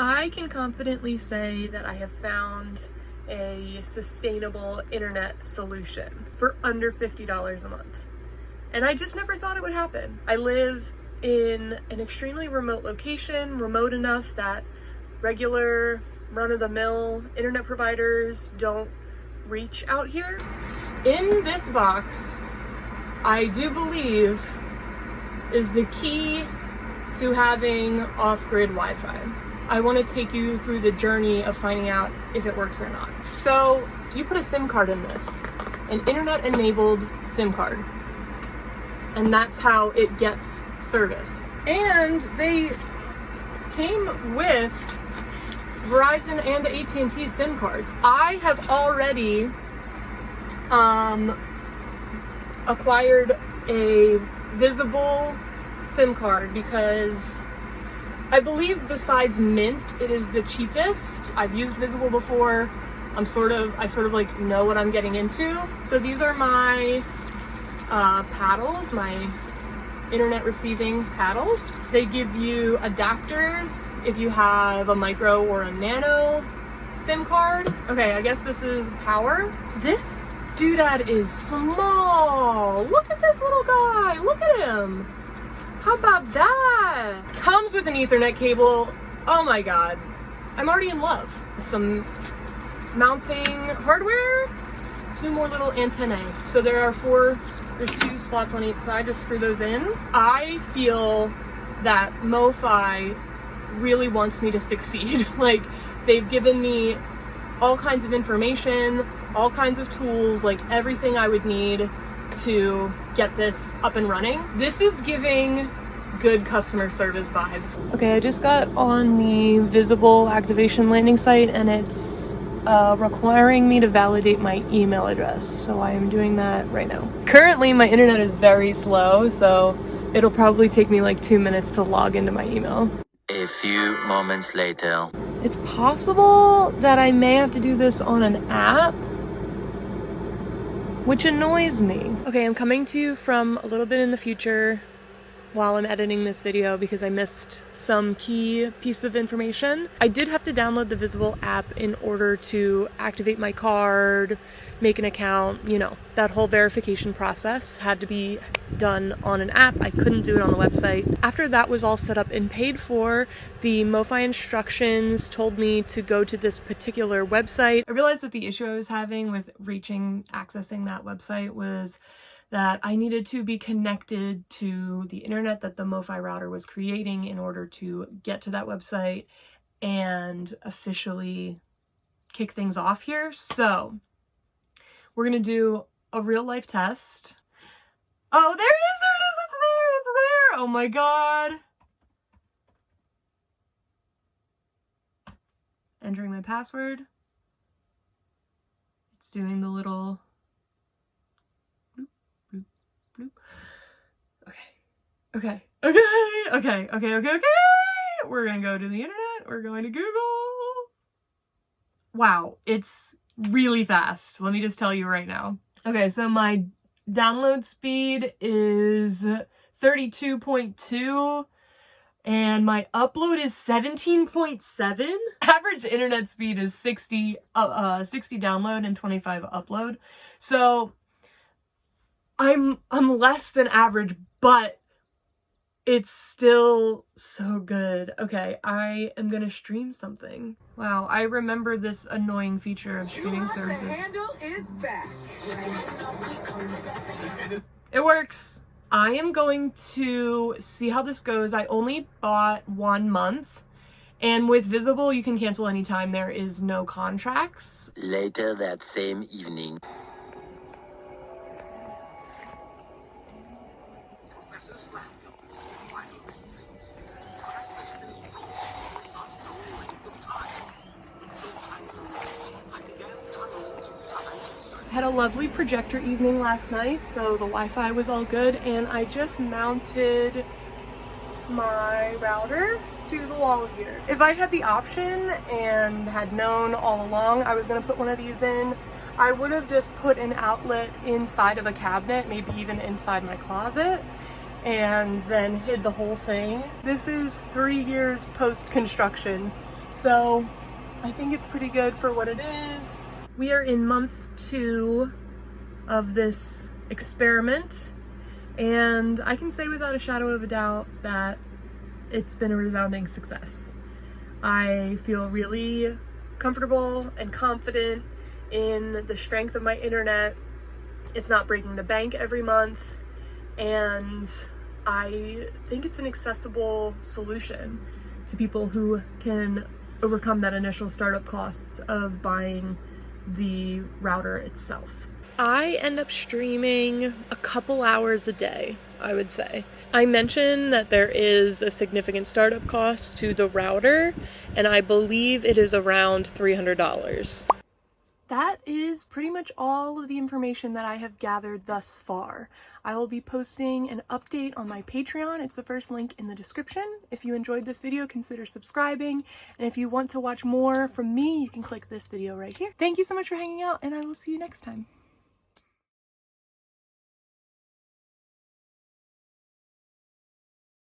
I can confidently say that I have found a sustainable internet solution for under $50 a month. And I just never thought it would happen. I live in an extremely remote location, remote enough that regular run-of-the-mill internet providers don't reach out here. In this box, I do believe is the key to having off-grid Wi-Fi. I want to take you through the journey of finding out if it works or not. So you put a SIM card in this, an internet-enabled SIM card, and that's how it gets service. And they came with Verizon and AT&T SIM cards. I have already acquired a visible SIM card because I believe besides Mint, it is the cheapest. I've used Visible before. I sort of like know what I'm getting into. So these are my paddles, my internet receiving paddles. They give you adapters if you have a micro or a nano SIM card. Okay, I guess this is power. This doodad is small. Look at this little guy. Look at him. How about that? Comes with an Ethernet cable. Oh my God. I'm already in love. Some mounting hardware, 2 more little antennae. So there's 2 slots on each side to screw those in. I feel that MoFi really wants me to succeed. Like, they've given me all kinds of information, all kinds of tools, like everything I would need to get this up and running. This is giving good customer service vibes. Okay, I just got on the Visible activation landing site and it's requiring me to validate my email address. So I am doing that right now. Currently my internet is very slow, so it'll probably take me like 2 minutes to log into my email. A few moments later. It's possible that I may have to do this on an app, which annoys me. Okay, I'm coming to you from a little bit in the future while I'm editing this video because I missed some key piece of information. I did have to download the Visible app in order to activate my card, make an account, you know, that whole verification process had to be done on an app. I couldn't do it on the website. After that was all set up and paid for, the MoFi instructions told me to go to this particular website. I realized that the issue I was having with accessing that website was that I needed to be connected to the internet that the MoFi router was creating in order to get to that website and officially kick things off here. So we're gonna do a real life test. Oh, there it is, it's there. Oh my God. Entering my password. It's doing the little bloop, bloop, bloop. Okay. We're gonna go to the internet. We're going to Google. Wow, it's really fast. Let me just tell you right now. Okay, so my download speed is 32.2 and my upload is 17.7. Average internet speed is 60 download and 25 upload. So I'm less than average, but it's still so good. Okay, I am gonna stream something. Wow, I remember this annoying feature of streaming services. The handle is back. It works. I am going to see how this goes. I only bought 1 month, and with Visible, you can cancel anytime. There is no contracts. Later that same evening. Had a lovely projector evening last night, so the Wi-Fi was all good, and I just mounted my router to the wall here. If I had the option and had known all along I was gonna put one of these in, I would have just put an outlet inside of a cabinet, maybe even inside my closet, and then hid the whole thing. This is 3 years post-construction, So I think it's pretty good for what it is. We are in month 2 of this experiment, and I can say without a shadow of a doubt that it's been a resounding success. I feel really comfortable and confident in the strength of my internet. It's not breaking the bank every month, and I think it's an accessible solution to people who can overcome that initial startup cost of buying the router itself. I end up streaming a couple hours a day, I would say. I mentioned that there is a significant startup cost to the router, and I believe it is around $300. That is pretty much all of the information that I have gathered thus far. I will be posting an update on my Patreon. It's the first link in the description. If you enjoyed this video, consider subscribing. And if you want to watch more from me, you can click this video right here. Thank you so much for hanging out, and I will see you next time.